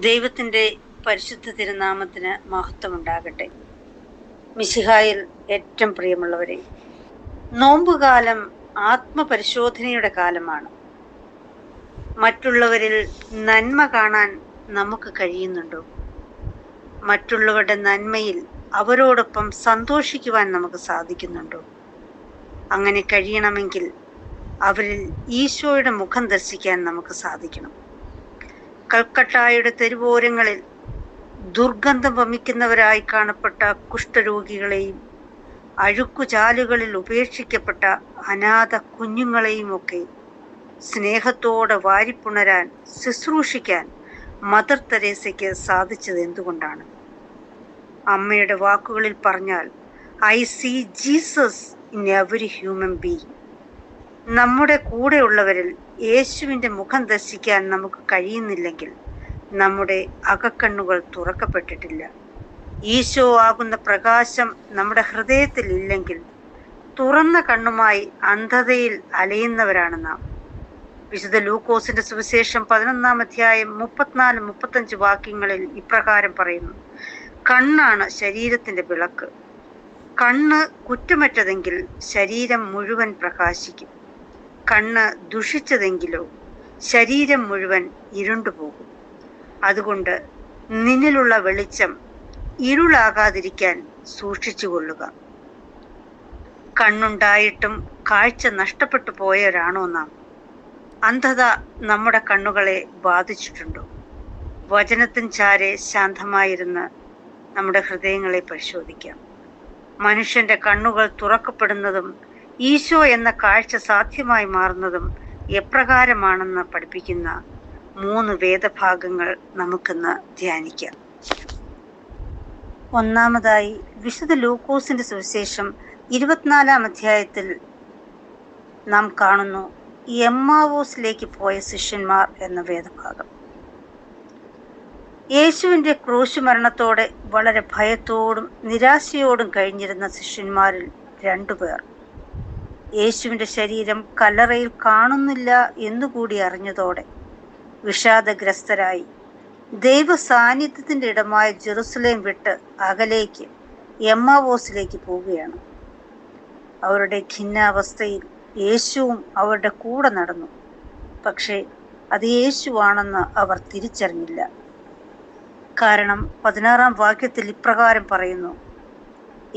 ദൈവത്തിൻ്റെ പരിശുദ്ധ തിരുനാമത്തിന് മഹത്വമുണ്ടാകട്ടെ. മിശിഹായിൽ ഏറ്റവും പ്രിയമുള്ളവരെ, നോമ്പുകാലം ആത്മപരിശോധനയുടെ കാലമാണ്. മറ്റുള്ളവരിൽ നന്മ കാണാൻ നമുക്ക് കഴിയുന്നുണ്ടോ? മറ്റുള്ളവരുടെ നന്മയിൽ അവരോടൊപ്പം സന്തോഷിക്കുവാൻ നമുക്ക് സാധിക്കുന്നുണ്ടോ? അങ്ങനെ കഴിയണമെങ്കിൽ അവരിൽ ഈശോയുടെ മുഖം ദർശിക്കാൻ നമുക്ക് സാധിക്കണം. കൽക്കട്ടായുടെ തെരുവോരങ്ങളിൽ ദുർഗന്ധം വമിക്കുന്നവരായി കാണപ്പെട്ട കുഷ്ഠരോഗികളെയും അഴുക്കുചാലുകളിൽ ഉപേക്ഷിക്കപ്പെട്ട അനാഥ കുഞ്ഞുങ്ങളെയും ഒക്കെ സ്നേഹത്തോടെ വാരിപ്പുണരാൻ, ശുശ്രൂഷിക്കാൻ മദർ തെരേസയ്ക്ക് സാധിച്ചത് എന്തുകൊണ്ടാണ്? അമ്മയുടെ വാക്കുകളിൽ പറഞ്ഞാൽ, I see Jesus in every human being. നമ്മുടെ കൂടെയുള്ളവരിൽ യേശുവിൻ്റെ മുഖം ദർശിക്കാൻ നമുക്ക് കഴിയുന്നില്ലെങ്കിൽ നമ്മുടെ അകക്കണ്ണുകൾ തുറക്കപ്പെട്ടിട്ടില്ല. ഈശോ ആകുന്ന പ്രകാശം നമ്മുടെ ഹൃദയത്തിൽ ഇല്ലെങ്കിൽ തുറന്ന കണ്ണുമായി അന്ധതയിൽ അലയുന്നവരാണ് നാം. വിശുദ്ധ ലൂക്കോസിന്റെ സുവിശേഷം 11-ാം അധ്യായം 34-35 വാക്യങ്ങളിൽ ഇപ്രകാരം പറയുന്നു: കണ്ണാണ് ശരീരത്തിന്റെ വിളക്ക്. കണ്ണ് കുറ്റമറ്റതെങ്കിൽ ശരീരം മുഴുവൻ പ്രകാശിക്കും. കണ്ണ് ദുഷിച്ചതെങ്കിലോ ശരീരം മുഴുവൻ ഇരുണ്ടുപോകും. അതുകൊണ്ട് നിന്നിലുള്ള വെളിച്ചം ഇരുളാകാതിരിക്കാൻ സൂക്ഷിച്ചുകൊള്ളുക. കണ്ണുണ്ടായിട്ടും കാഴ്ച നഷ്ടപ്പെട്ടു പോയവരാണോ നാം? അന്ധത നമ്മുടെ കണ്ണുകളെ ബാധിച്ചിട്ടുണ്ടോ? വചനത്തിന് ചാരെ ശാന്തമായിരുന്ന് നമ്മുടെ ഹൃദയങ്ങളെ പരിശോധിക്കാം. മനുഷ്യന്റെ കണ്ണുകൾ തുറക്കപ്പെടുന്നതും ഈശോ എന്ന കാഴ്ച സാധ്യമായി മാറുന്നതും എപ്രകാരമാണെന്ന് പഠിപ്പിക്കുന്ന 3 വേദഭാഗങ്ങൾ നമുക്കിന്ന് ധ്യാനിക്കാം. ഒന്നാമതായി, വിശുദ്ധ ലൂക്കോസിന്റെ സുവിശേഷം 24-ാം അധ്യായത്തിൽ നാം കാണുന്നു എമ്മാവോസിലേക്ക് പോയ ശിഷ്യന്മാർ എന്ന വേദഭാഗം. യേശുവിൻ്റെ ക്രൂശുമരണത്തോടെ വളരെ ഭയത്തോടും നിരാശയോടും കഴിഞ്ഞിരുന്ന ശിഷ്യന്മാരിൽ 2 പേർ യേശുവിൻ്റെ ശരീരം കല്ലറയിൽ കാണുന്നില്ല എന്നുകൂടി അറിഞ്ഞതോടെ വിഷാദഗ്രസ്തരായി ദൈവ സാന്നിധ്യത്തിൻ്റെ ഇടമായ ജെറുസലേം വിട്ട് അകലേക്ക് എമ്മാവോസിലേക്ക് പോവുകയാണ്. അവരുടെ ഖിന്നാവസ്ഥയിൽ യേശുവും അവരുടെ കൂടെ നടന്നു. പക്ഷേ അത് യേശുവാണെന്ന് അവർ തിരിച്ചറിഞ്ഞില്ല. കാരണം 16-ാം വാക്യത്തിൽ ഇപ്രകാരം പറയുന്നു: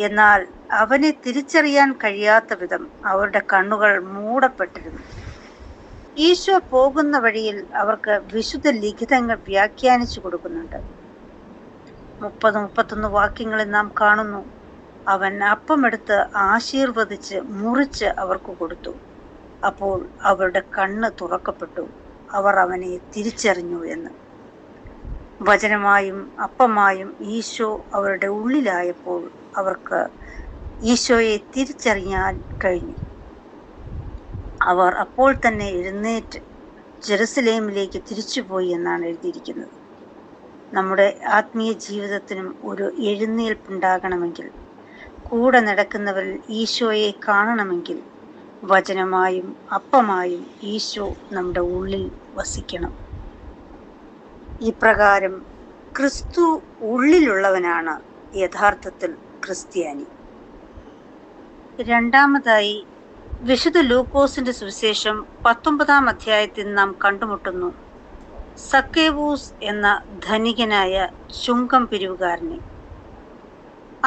എന്നാൽ അവനെ തിരിച്ചറിയാൻ കഴിയാത്ത വിധം അവരുടെ കണ്ണുകൾ മൂടപ്പെട്ടിരുന്നു. ഈശോ പോകുന്ന വഴിയിൽ അവർക്ക് വിശുദ്ധ ലിഖിതങ്ങൾ വ്യാഖ്യാനിച്ചു കൊടുക്കുന്നുണ്ട്. 30-31 വാക്യങ്ങളിൽ നാം കാണുന്നു: അവൻ അപ്പമെടുത്ത് ആശീർവദിച്ച് മുറിച്ച് അവർക്ക് കൊടുത്തു. അപ്പോൾ അവരുടെ കണ്ണ് തുറക്കപ്പെട്ടു, അവർ അവനെ തിരിച്ചറിഞ്ഞു എന്ന്. വചനമായും അപ്പമായും ഈശോ അവരുടെ ഉള്ളിലായപ്പോൾ അവർക്ക് ഈശോയെ തിരിച്ചറിയാൻ കഴിഞ്ഞു. അവർ അപ്പോൾ തന്നെ എഴുന്നേറ്റ് ജെറുസലേമിലേക്ക് തിരിച്ചുപോയി എന്നാണ് എഴുതിയിരിക്കുന്നത്. നമ്മുടെ ആത്മീയ ജീവിതത്തിനും ഒരു എഴുന്നേൽപ്പുണ്ടാകണമെങ്കിൽ, കൂടെ നടക്കുന്നവരിൽ ഈശോയെ കാണണമെങ്കിൽ, വചനമായും അപ്പമായും ഈശോ നമ്മുടെ ഉള്ളിൽ വസിക്കണം. ഇപ്രകാരം ക്രിസ്തു ഉള്ളിലുള്ളവനാണ് യഥാർത്ഥത്തിൽ ക്രിസ്ത്യാനി. രണ്ടാമതായി, വിശുദ്ധ ലൂക്കോസിന്റെ സുവിശേഷം 19-ാം അധ്യായത്തിൽ നാം കണ്ടുമുട്ടുന്നു സക്കേവൂസ് എന്ന ധനികനായ ചുങ്കം പിരിവുകാരനെ.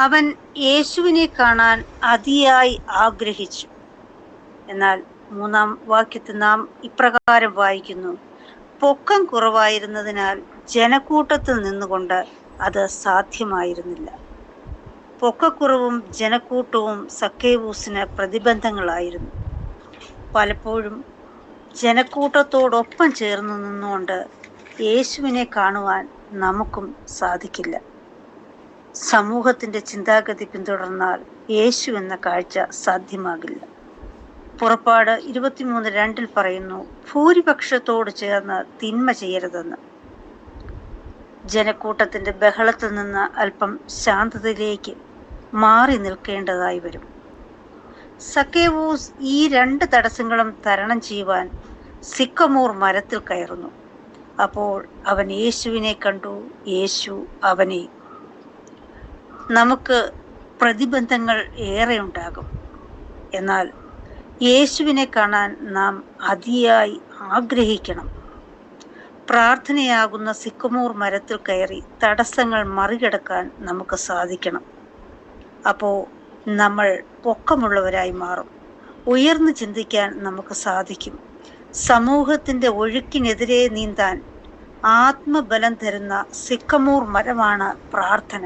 അവൻ യേശുവിനെ കാണാൻ അതിയായി ആഗ്രഹിച്ചു. എന്നാൽ 3-ാം വാക്യത്തിൽ നാം ഇപ്രകാരം വായിക്കുന്നു: പൊക്കം കുറവായിരുന്നതിനാൽ ജനക്കൂട്ടത്തിൽ നിന്നുകൊണ്ട് അത് സാധ്യമായിരുന്നില്ല. പൊക്കക്കുറവും ജനക്കൂട്ടവും സക്കേവൂസിന് പ്രതിബന്ധങ്ങളായിരുന്നു. പലപ്പോഴും ജനക്കൂട്ടത്തോടൊപ്പം ചേർന്ന് നിന്നുകൊണ്ട് യേശുവിനെ കാണുവാൻ നമുക്കും സാധിക്കില്ല. സമൂഹത്തിൻ്റെ ചിന്താഗതി പിന്തുടർന്നാൽ യേശു എന്ന കാഴ്ച സാധ്യമാകില്ല. പുറപ്പാട് 23:2 പറയുന്നു: ഭൂരിപക്ഷത്തോട് ചേർന്ന് തിന്മ ചെയ്യരുതെന്ന്. ജനക്കൂട്ടത്തിൻ്റെ ബഹളത്തിൽ നിന്ന് അല്പം ശാന്തതയിലേക്ക് മാറി നിൽക്കേണ്ടതായി വരും. സക്കേവൂസ് ഈ 2 തടസ്സങ്ങളും തരണം ചെയ്യുവാൻ സിക്കമോർ മരത്തിൽ കയറുന്നു. അപ്പോൾ അവൻ യേശുവിനെ കണ്ടു, യേശു അവനെ. നമുക്ക് പ്രതിബന്ധങ്ങൾ ഏറെ ഉണ്ടാകും. എന്നാൽ യേശുവിനെ കാണാൻ നാം അതിയായി ആഗ്രഹിക്കണം. പ്രാർത്ഥനയാകുന്ന സിക്കമോർ മരത്തിൽ കയറി തടസ്സങ്ങൾ മറികടക്കാൻ നമുക്ക് സാധിക്കണം. അപ്പോൾ നമ്മൾ പൊക്കമുള്ളവരായി മാറും. ഉയർന്നു ചിന്തിക്കാൻ നമുക്ക് സാധിക്കും. സമൂഹത്തിൻ്റെ ഒഴുക്കിനെതിരെ നീന്താൻ ആത്മബലം തരുന്ന സിക്കമോർ മരമാണ് പ്രാർത്ഥന.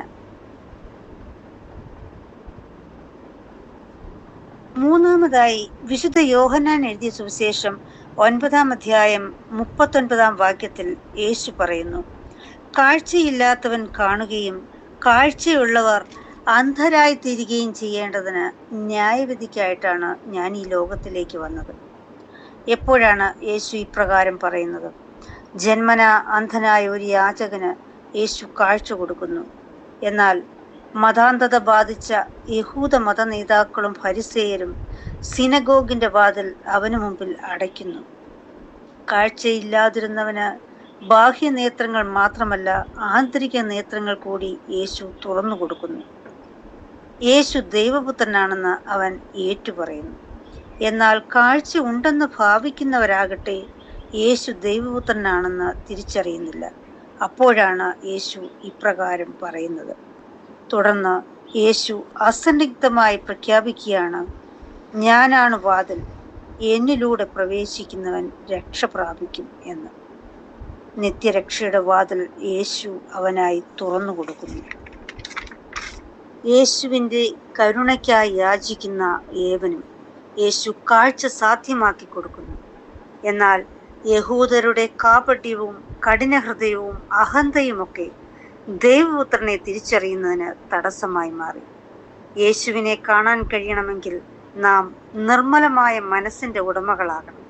മൂന്നാമതായി വിശുദ്ധ യോഹന്നാൻ എഴുതിയ സുവിശേഷം 9-ാം അധ്യായം 39-ാം വാക്യത്തിൽ യേശു പറയുന്നു, കാഴ്ചയില്ലാത്തവൻ കാണുകയും കാഴ്ചയുള്ളവർ അന്ധരായി തീരുകയും ചെയ്യേണ്ടതിന് ന്യായവിധിക്കായിട്ടാണ് ഞാൻ ഈ ലോകത്തിലേക്ക് വന്നത്. എപ്പോഴാണ് യേശു ഇപ്രകാരം പറയുന്നത്? ജന്മന അന്ധനായ ഒരു യാചകന് യേശു കാഴ്ച കൊടുക്കുന്നു. എന്നാൽ മതാന്ധത ബാധിച്ച യഹൂദ മത നേതാക്കളും ഫരിസേയരും സിനഗോഗിന്റെ വാതിൽ അവന് മുമ്പിൽ അടയ്ക്കുന്നു. കാഴ്ചയില്ലാതിരുന്നവന് ബാഹ്യനേത്രങ്ങൾ മാത്രമല്ല, ആന്തരിക നേത്രങ്ങൾ കൂടി യേശു തുറന്നു കൊടുക്കുന്നു. യേശു ദൈവപുത്രനാണെന്ന് അവൻ ഏറ്റുപറയുന്നു. എന്നാൽ കാഴ്ച ഉണ്ടെന്ന് ഭാവിക്കുന്നവരാകട്ടെ യേശു ദൈവപുത്രനാണെന്ന് തിരിച്ചറിയുന്നില്ല. അപ്പോഴാണ് യേശു ഇപ്രകാരം പറയുന്നത്. തുടർന്ന് യേശു അസന്നിഗ്ധമായി പ്രഖ്യാപിക്കുകയാണ്, ഞാനാണ് വാതിൽ, എന്നിലൂടെ പ്രവേശിക്കുന്നവൻ രക്ഷ പ്രാപിക്കും എന്ന്. നിത്യരക്ഷയുടെ വാതിൽ യേശു അവനായി തുറന്നു കൊടുക്കുന്നു. യേശുവിൻ്റെ കരുണയ്ക്കായി യാചിക്കുന്ന ഏവനും യേശു കാഴ്ച സാധ്യമാക്കി കൊടുക്കുന്നു. എന്നാൽ യഹൂദരുടെ കാപട്യവും കഠിനഹൃദയവും അഹന്തയുമൊക്കെ ദൈവപുത്രനെ തിരിച്ചറിയുന്നതിന് തടസ്സമായി മാറി. യേശുവിനെ കാണാൻ കഴിയണമെങ്കിൽ നാം നിർമ്മലമായ മനസ്സിൻ്റെ ഉടമകളാകണം.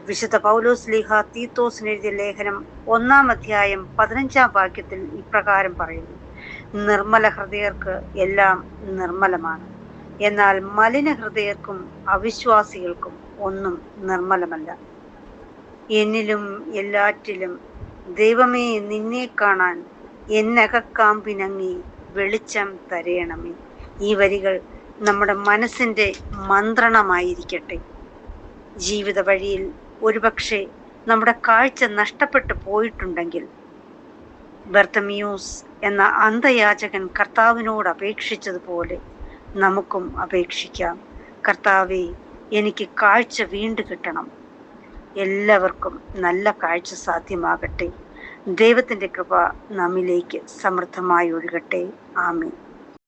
വിശുദ്ധ പൗലോസ് ശ്ലീഹ തീത്തോസിന് എഴുതിയ ലേഖനം 1-ാം അധ്യായം 15-ാം വാക്യത്തിൽ ഇപ്രകാരം പറയുന്നു, നിർമ്മല ഹൃദയർക്ക് എല്ലാം നിർമ്മലമാണ്, എന്നാൽ മലിന ഹൃദയർക്കും അവിശ്വാസികൾക്കും ഒന്നും നിർമ്മലമല്ല. എന്നിലും എല്ലാറ്റിലും ദൈവമേ നിന്നെ കാണാൻ എന്നകക്കാമ്പിനങ്ങി വെളിച്ചം തരയണമേ. ഈ വരികൾ നമ്മുടെ മനസ്സിൻ്റെ മന്ത്രണമായിരിക്കട്ടെ. ജീവിത വഴിയിൽ ഒരുപക്ഷെ നമ്മുടെ കാഴ്ച നഷ്ടപ്പെട്ടു പോയിട്ടുണ്ടെങ്കിൽ ബർത്തമിയൂസ് എന്ന അന്ധയാചകൻ കർത്താവിനോട് അപേക്ഷിച്ചതുപോലെ നമുക്കും അപേക്ഷിക്കാം. കർത്താവേ, എനിക്ക് കാഴ്ച വീണ്ടും കിട്ടണം. എല്ലാവർക്കും നല്ല കാഴ്ച സാധ്യമാകട്ടെ. ദൈവത്തിൻ്റെ കൃപ നമ്മിലേക്ക് സമൃദ്ധമായി ഒഴുകട്ടെ. ആമേൻ.